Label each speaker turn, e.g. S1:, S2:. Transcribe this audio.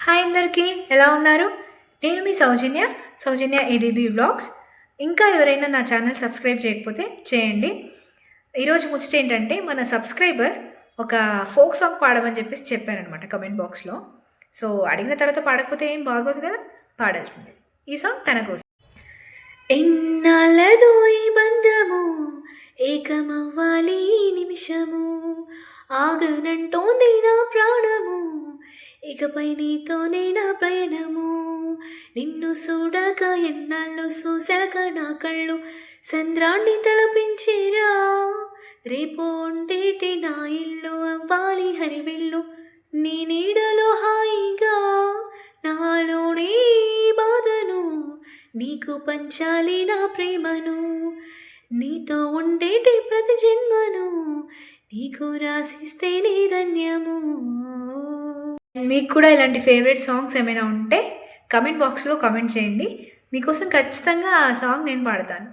S1: Hi అందరికీ ఎలా ఉన్నారు? నేను మీ సౌజన్య ఏడీబీ వ్లాగ్స్. ఇంకా ఎవరైనా నా ఛానల్ సబ్స్క్రైబ్ చేయకపోతే చేయండి. ఈరోజు ముచ్చటేంటంటే మన సబ్స్క్రైబర్ ఒక ఫోక్ సాంగ్ పాడమని చెప్పేసి చెప్పారనమాట కమెంట్ బాక్స్‌లో. సో, అడిగిన తర్వాత పాడకపోతే ఏం బాగోదు కదా! పాడాల్సిందే. ఈ సాంగ్ తన కోసం. ఎన్నాళ్ళదో ఈ బంధము ఏకమవ్వాలి ఈ నిమిషము ఆగనంటోంది నా ప్రాణము ఇకపై నీతోనే నా పయనము నిన్ను చూడక ఎన్నాళ్ళు చూశాక నా కళ్ళు సంద్రాన్ని తలపించేరా రేపు ఉండేటి నా ఇల్లు అవ్వాలి హరివిల్లు నీ నీడలో హాయిగా నాలోనే ఈ బాధను నీకు పంచాలి నా ప్రేమను నీతో ఉండేటి ప్రతి జన్మను నీకు రాసిస్తే నీ ధన్యము. మీకు కూడా ఇలాంటి ఫేవరెట్ సాంగ్స్ ఏమైనా ఉంటే కమెంట్ బాక్స్లో కమెంట్ చేయండి. మీకోసం ఖచ్చితంగా ఆ సాంగ్ నేను పాడతాను.